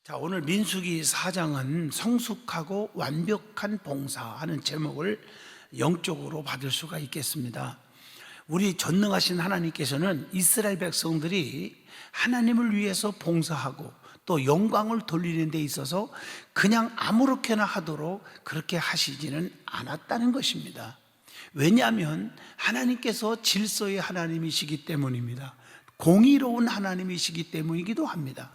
자, 오늘 민수기 4장은 성숙하고 완벽한 봉사하는 제목을 영적으로 받을 수가 있겠습니다. 우리 전능하신 하나님께서는 이스라엘 백성들이 하나님을 위해서 봉사하고 또 영광을 돌리는 데 있어서 그냥 아무렇게나 하도록 그렇게 하시지는 않았다는 것입니다. 왜냐하면 하나님께서 질서의 하나님이시기 때문입니다. 공의로운 하나님이시기 때문이기도 합니다.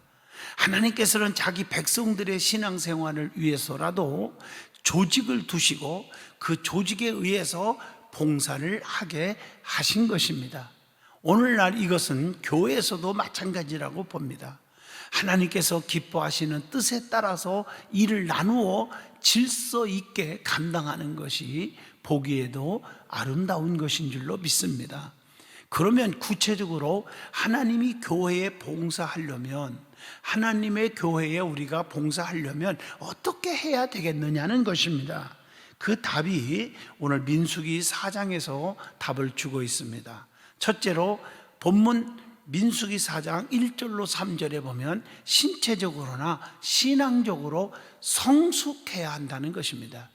하나님께서는 자기 백성들의 신앙생활을 위해서라도 조직을 두시고 그 조직에 의해서 봉사를 하게 하신 것입니다. 오늘날 이것은 교회에서도 마찬가지라고 봅니다. 하나님께서 기뻐하시는 뜻에 따라서 일을 나누어 질서 있게 감당하는 것이 보기에도 아름다운 것인 줄로 믿습니다. 그러면 구체적으로 하나님이 교회에 봉사하려면, 하나님의 교회에 우리가 봉사하려면 어떻게 해야 되겠느냐는 것입니다. 그 답이 오늘 민수기 4장에서 답을 주고 있습니다. 첫째로 본문 민수기 4장 1절로 3절에 보면 신체적으로나 신앙적으로 성숙해야 한다는 것입니다.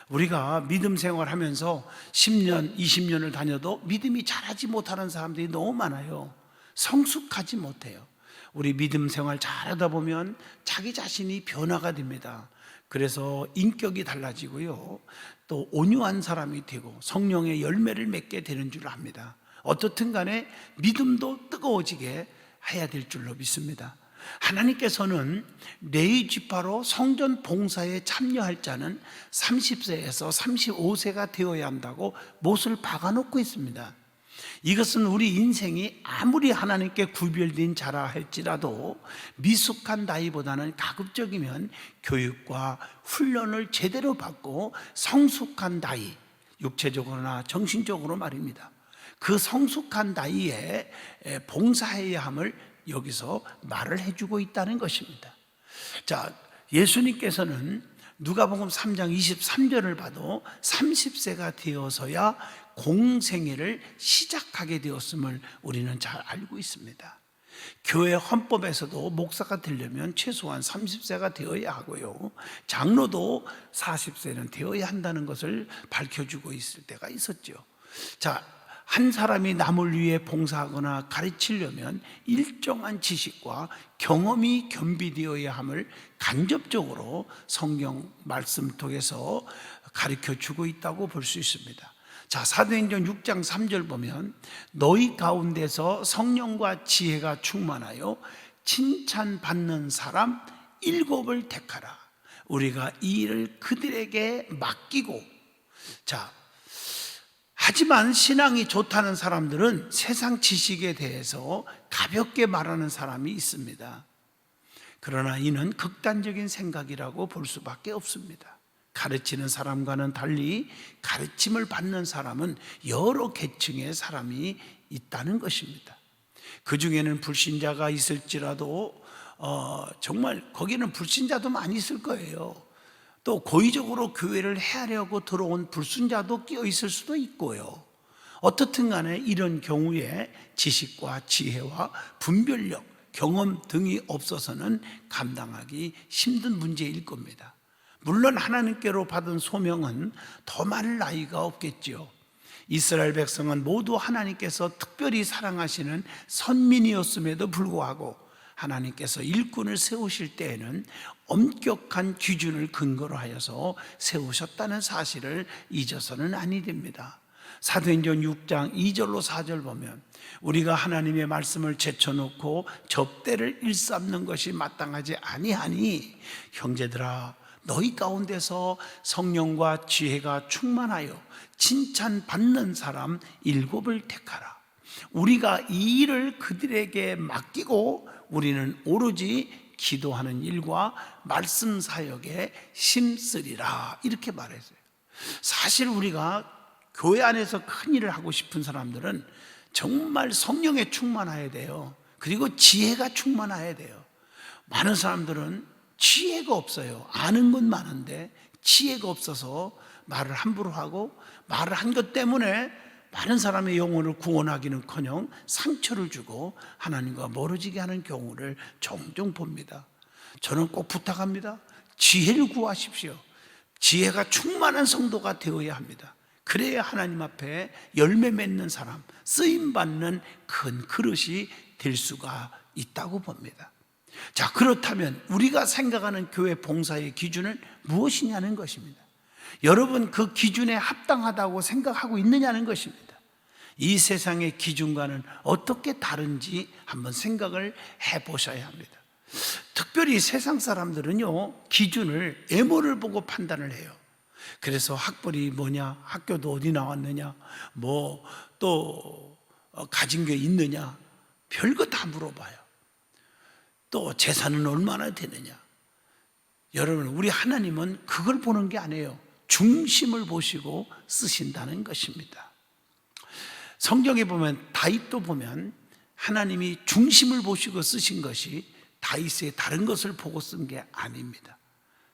우리가 믿음 생활하면서 10년, 20년을 다녀도 믿음이 자라지 못하는 사람들이 너무 많아요. 성숙하지 못해요. 우리 믿음 생활 잘하다 보면 자기 자신이 변화가 됩니다. 그래서 인격이 달라지고요, 또 온유한 사람이 되고 성령의 열매를 맺게 되는 줄 압니다. 어떻든 간에 믿음도 뜨거워지게 해야 될 줄로 믿습니다. 하나님께서는 레위 지파로 성전 봉사에 참여할 자는 30세에서 35세가 되어야 한다고 못을 박아놓고 있습니다. 이것은 우리 인생이 아무리 하나님께 구별된 자라 할지라도 미숙한 나이보다는 가급적이면 교육과 훈련을 제대로 받고 성숙한 나이, 육체적으로나 정신적으로 말입니다. 그 성숙한 나이에 봉사해야 함을 여기서 말을 해주고 있다는 것입니다. 자, 예수님께서는 누가복음 3장 23절을 봐도 30세가 되어서야 공생애를 시작하게 되었음을 우리는 잘 알고 있습니다. 교회 헌법에서도 목사가 되려면 최소한 30세가 되어야 하고요, 장로도 40세는 되어야 한다는 것을 밝혀주고 있을 때가 있었죠. 자, 한 사람이 남을 위해 봉사하거나 가르치려면 일정한 지식과 경험이 겸비되어야 함을 간접적으로 성경 말씀 통해서 가르쳐주고 있다고 볼 수 있습니다. 자, 사도행전 6장 3절 보면 너희 가운데서 성령과 지혜가 충만하여 칭찬받는 사람 7을 택하라. 우리가 이 일을 그들에게 맡기고. 자, 하지만 신앙이 좋다는 사람들은 세상 지식에 대해서 가볍게 말하는 사람이 있습니다. 그러나 이는 극단적인 생각이라고 볼 수밖에 없습니다. 가르치는 사람과는 달리 가르침을 받는 사람은 여러 계층의 사람이 있다는 것입니다. 그 중에는 불신자가 있을지라도 정말 거기는 불신자도 많이 있을 거예요. 또 고의적으로 교회를 해하려고 들어온 불순자도 끼어 있을 수도 있고요. 어떻든 간에 이런 경우에 지식과 지혜와 분별력, 경험 등이 없어서는 감당하기 힘든 문제일 겁니다. 물론 하나님께로 받은 소명은 더 많을 나위가 없겠죠. 이스라엘 백성은 모두 하나님께서 특별히 사랑하시는 선민이었음에도 불구하고 하나님께서 일꾼을 세우실 때에는 엄격한 기준을 근거로 하여서 세우셨다는 사실을 잊어서는 아니 됩니다. 사도행전 6장 2절로 4절 보면 우리가 하나님의 말씀을 제쳐놓고 접대를 일삼는 것이 마땅하지 아니하니 형제들아, 너희 가운데서 성령과 지혜가 충만하여 칭찬받는 사람 7을 택하라. 우리가 이 일을 그들에게 맡기고 우리는 오로지 기도하는 일과 말씀 사역에 힘쓰리라, 이렇게 말했어요. 사실 우리가 교회 안에서 큰 일을 하고 싶은 사람들은 정말 성령에 충만해야 돼요. 그리고 지혜가 충만해야 돼요. 많은 사람들은 지혜가 없어요. 아는 건 많은데 지혜가 없어서 말을 함부로 하고, 말을 한 것 때문에 많은 사람의 영혼을 구원하기는커녕 상처를 주고 하나님과 멀어지게 하는 경우를 종종 봅니다. 저는 꼭 부탁합니다. 지혜를 구하십시오. 지혜가 충만한 성도가 되어야 합니다. 그래야 하나님 앞에 열매 맺는 사람, 쓰임받는 큰 그릇이 될 수가 있다고 봅니다. 자, 그렇다면 우리가 생각하는 교회 봉사의 기준은 무엇이냐는 것입니다. 여러분, 그 기준에 합당하다고 생각하고 있느냐는 것입니다. 이 세상의 기준과는 어떻게 다른지 한번 생각을 해보셔야 합니다. 특별히 세상 사람들은요, 기준을 외모를 보고 판단을 해요. 그래서 학벌이 뭐냐, 학교도 어디 나왔느냐, 뭐 또 가진 게 있느냐, 별거 다 물어봐요. 또 재산은 얼마나 되느냐. 여러분, 우리 하나님은 그걸 보는 게 아니에요. 중심을 보시고 쓰신다는 것입니다. 성경에 보면, 다윗도 보면 하나님이 중심을 보시고 쓰신 것이 다윗의 다른 것을 보고 쓴 게 아닙니다.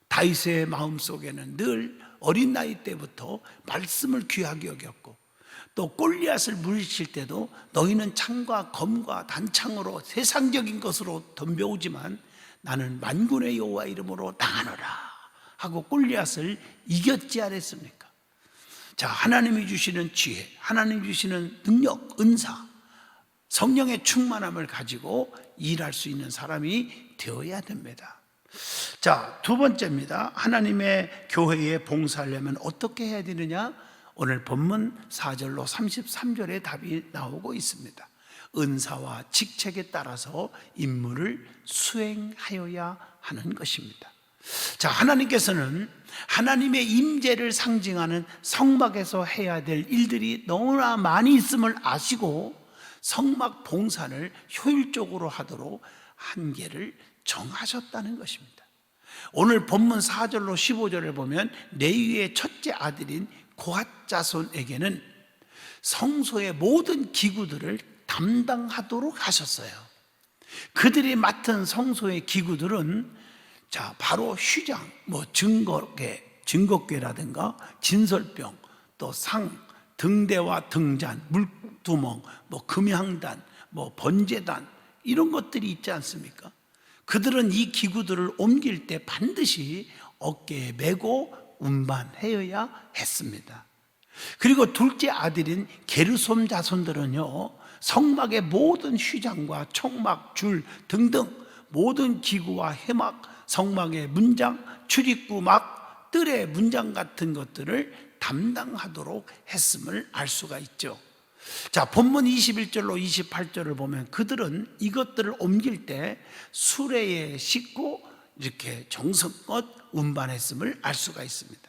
다윗의 마음속에는 늘 어린 나이 때부터 말씀을 귀하게 여겼고, 또 골리앗을 물리칠 때도 너희는 창과 검과 단창으로 세상적인 것으로 덤벼오지만 나는 만군의 여호와 이름으로 나가노라 하고 골리앗을 이겼지 않았습니까? 자, 하나님이 주시는 지혜, 하나님이 주시는 능력, 은사, 성령의 충만함을 가지고 일할 수 있는 사람이 되어야 됩니다. 자, 두 번째입니다. 하나님의 교회에 봉사하려면 어떻게 해야 되느냐? 오늘 본문 4절로 33절의 답이 나오고 있습니다. 은사와 직책에 따라서 임무를 수행하여야 하는 것입니다. 자, 하나님께서는 하나님의 임재를 상징하는 성막에서 해야 될 일들이 너무나 많이 있음을 아시고 성막 봉사를 효율적으로 하도록 한계를 정하셨다는 것입니다. 오늘 본문 4절로 15절을 보면 레위의 첫째 아들인 고핫 자손에게는 성소의 모든 기구들을 담당하도록 하셨어요. 그들이 맡은 성소의 기구들은 자, 바로 휘장, 증거궤라든가 진설병, 또 상, 등대와 등잔, 물두멍, 금향단, 번제단, 이런 것들이 있지 않습니까? 그들은 이 기구들을 옮길 때 반드시 어깨에 메고 운반해야 했습니다. 그리고 둘째 아들인 게르솜 자손들은요, 성막의 모든 휘장과 청막, 줄 등등 모든 기구와 해막, 성막의 문장, 출입구 막, 뜰의 문장 같은 것들을 담당하도록 했음을 알 수가 있죠. 자, 본문 21절로 28절을 보면 그들은 이것들을 옮길 때 수레에 싣고 이렇게 정성껏 운반했음을 알 수가 있습니다.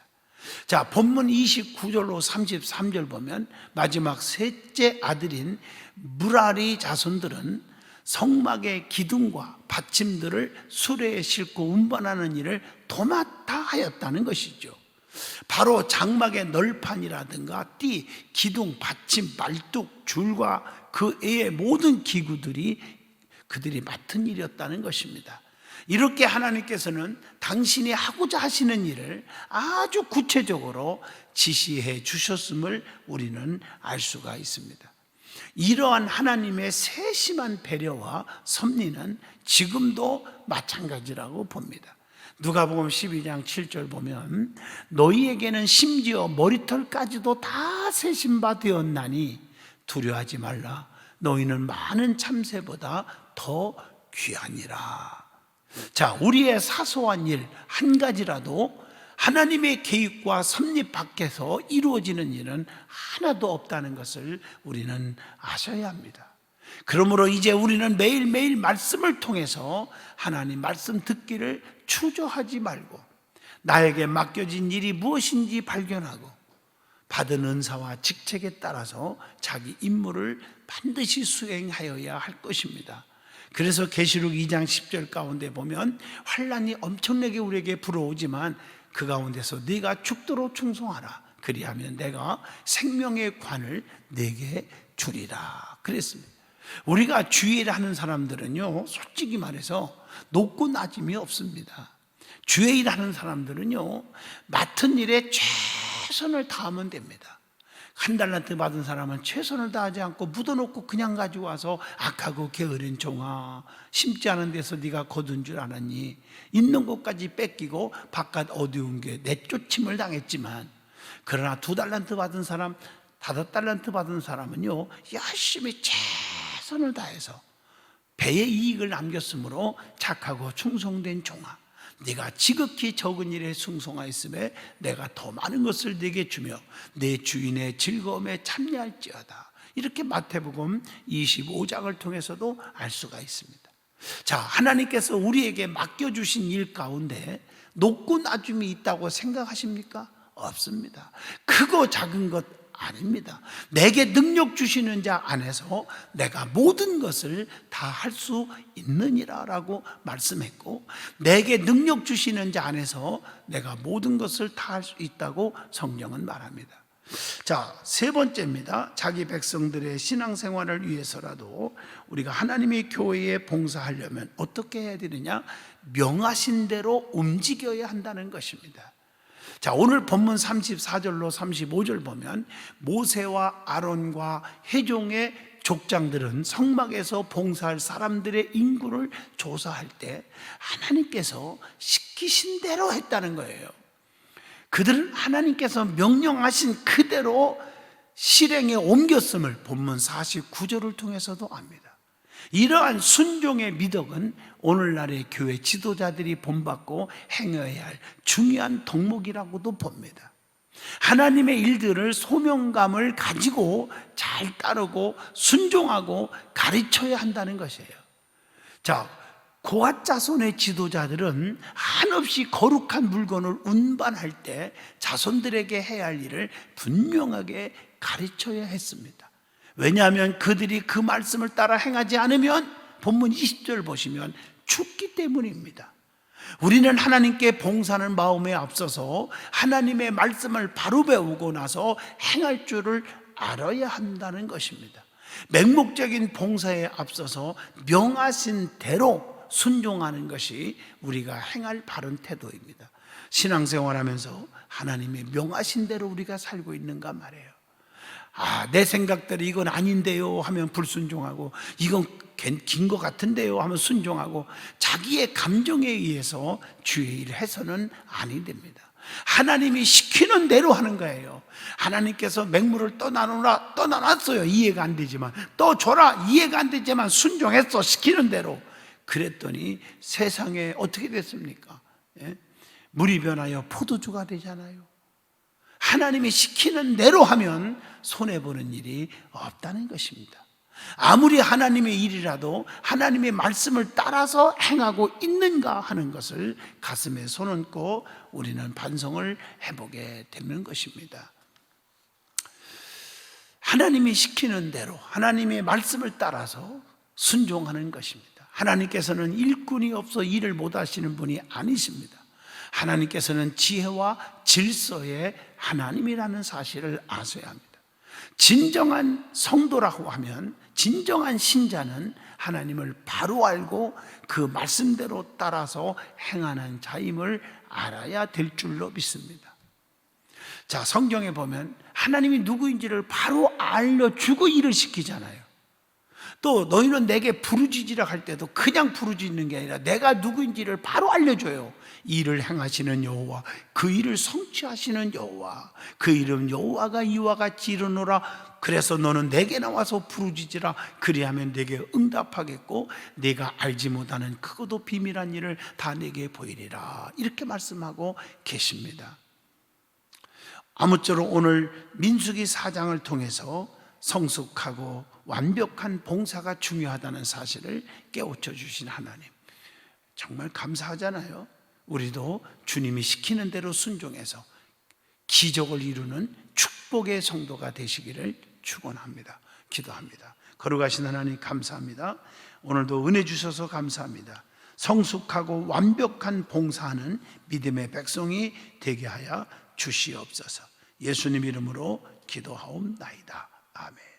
자, 본문 29절로 33절 보면 마지막 셋째 아들인 무라리 자손들은 성막의 기둥과 받침들을 수레에 싣고 운반하는 일을 도맡아 하였다는 것이죠. 바로 장막의 널판이라든가 띠, 기둥, 받침, 말뚝, 줄과 그 외의 모든 기구들이 그들이 맡은 일이었다는 것입니다. 이렇게 하나님께서는 당신이 하고자 하시는 일을 아주 구체적으로 지시해 주셨음을 우리는 알 수가 있습니다. 이러한 하나님의 세심한 배려와 섭리는 지금도 마찬가지라고 봅니다. 누가복음 12장 7절 보면 너희에게는 심지어 머리털까지도 다 세신 바 되었나니 두려워하지 말라. 너희는 많은 참새보다 더 귀하니라. 자, 우리의 사소한 일 한 가지라도 하나님의 계획과 섭리 밖에서 이루어지는 일은 하나도 없다는 것을 우리는 아셔야 합니다. 그러므로 이제 우리는 매일매일 말씀을 통해서 하나님 말씀 듣기를 추조하지 말고 나에게 맡겨진 일이 무엇인지 발견하고 받은 은사와 직책에 따라서 자기 임무를 반드시 수행하여야 할 것입니다. 그래서 계시록 2장 10절 가운데 보면 환난이 엄청나게 우리에게 불어오지만 그 가운데서 네가 죽도록 충성하라. 그리하면 내가 생명의 관을 네게 주리라 그랬습니다. 우리가 주일 하는 사람들은요, 솔직히 말해서 높고 낮음이 없습니다. 주일 하는 사람들은요, 맡은 일에 최선을 다하면 됩니다. 한 달란트 받은 사람은 최선을 다하지 않고 묻어놓고 그냥 가지고 와서 악하고 게으른 종아, 심지 않은 데서 네가 거둔 줄 알았니? 있는 것까지 뺏기고 바깥 어두운 게 내쫓임을 당했지만, 그러나 2달란트 받은 사람, 5달란트 받은 사람은요, 열심히 최선을 다해서 배의 이익을 남겼으므로 착하고 충성된 종아, 네가 지극히 적은 일에 충성하였음에 내가 더 많은 것을 네게 주며 내 주인의 즐거움에 참여할지어다. 이렇게 마태복음 25장을 통해서도 알 수가 있습니다. 자, 하나님께서 우리에게 맡겨주신 일 가운데 높고 낮음이 있다고 생각하십니까? 없습니다. 크고 작은 것 아닙니다. 내게 능력 주시는 자 안에서 내가 모든 것을 다 할 수 있느니라 라고 말씀했고, 내게 능력 주시는 자 안에서 내가 모든 것을 다 할 수 있다고 성경은 말합니다. 자, 세 번째입니다. 자기 백성들의 신앙생활을 위해서라도 우리가 하나님의 교회에 봉사하려면 어떻게 해야 되느냐? 명하신 대로 움직여야 한다는 것입니다. 자, 오늘 본문 34절로 35절 보면 모세와 아론과 회종의 족장들은 성막에서 봉사할 사람들의 인구를 조사할 때 하나님께서 시키신 대로 했다는 거예요. 그들은 하나님께서 명령하신 그대로 실행에 옮겼음을 본문 49절을 통해서도 압니다. 이러한 순종의 미덕은 오늘날의 교회 지도자들이 본받고 행해야 할 중요한 덕목이라고도 봅니다. 하나님의 일들을 소명감을 가지고 잘 따르고 순종하고 가르쳐야 한다는 것이에요. 자, 고앗 자손의 지도자들은 한없이 거룩한 물건을 운반할 때 자손들에게 해야 할 일을 분명하게 가르쳐야 했습니다. 왜냐하면 그들이 그 말씀을 따라 행하지 않으면 본문 20절 보시면 죽기 때문입니다. 우리는 하나님께 봉사하는 마음에 앞서서 하나님의 말씀을 바로 배우고 나서 행할 줄을 알아야 한다는 것입니다. 맹목적인 봉사에 앞서서 명하신 대로 순종하는 것이 우리가 행할 바른 태도입니다. 신앙생활하면서 하나님의 명하신 대로 우리가 살고 있는가 말이에요. 내 생각대로 이건 아닌데요 하면 불순종하고, 이건 긴 것 같은데요 하면 순종하고, 자기의 감정에 의해서 주의 일을 해서는 아니 됩니다. 하나님이 시키는 대로 하는 거예요. 하나님께서 맹물을 떠나노라, 떠나놨어요. 이해가 안 되지만, 떠줘라, 이해가 안 되지만 순종했어, 시키는 대로. 그랬더니 세상에 어떻게 됐습니까? 물이 변하여 포도주가 되잖아요. 하나님이 시키는 대로 하면 손해보는 일이 없다는 것입니다. 아무리 하나님의 일이라도 하나님의 말씀을 따라서 행하고 있는가 하는 것을 가슴에 손얹고 우리는 반성을 해보게 되는 것입니다. 하나님이 시키는 대로 하나님의 말씀을 따라서 순종하는 것입니다. 하나님께서는 일꾼이 없어 일을 못하시는 분이 아니십니다. 하나님께서는 지혜와 질서의 하나님이라는 사실을 아셔야 합니다. 진정한 성도라고 하면, 진정한 신자는 하나님을 바로 알고 그 말씀대로 따라서 행하는 자임을 알아야 될 줄로 믿습니다. 자, 성경에 보면 하나님이 누구인지를 바로 알려주고 일을 시키잖아요. 또 너희는 내게 부르짖으라 할 때도 그냥 부르짖는 게 아니라 내가 누구인지를 바로 알려줘요. 일을 행하시는 여호와, 그 일을 성취하시는 여호와, 그 이름 여호와가 이와 같이 이르노라. 그래서 너는 내게 나와서 부르짖으라. 그리하면 내게 응답하겠고 내가 알지 못하는 크고도 비밀한 일을 다 내게 보이리라. 이렇게 말씀하고 계십니다. 아무쪼록 오늘 민수기 4장을 통해서 성숙하고 완벽한 봉사가 중요하다는 사실을 깨우쳐 주신 하나님, 정말 감사하잖아요. 우리도 주님이 시키는 대로 순종해서 기적을 이루는 축복의 성도가 되시기를 축원합니다. 기도합니다. 거룩하신 하나님 감사합니다. 오늘도 은혜 주셔서 감사합니다. 성숙하고 완벽한 봉사하는 믿음의 백성이 되게 하여 주시옵소서. 예수님 이름으로 기도하옵나이다. 아멘.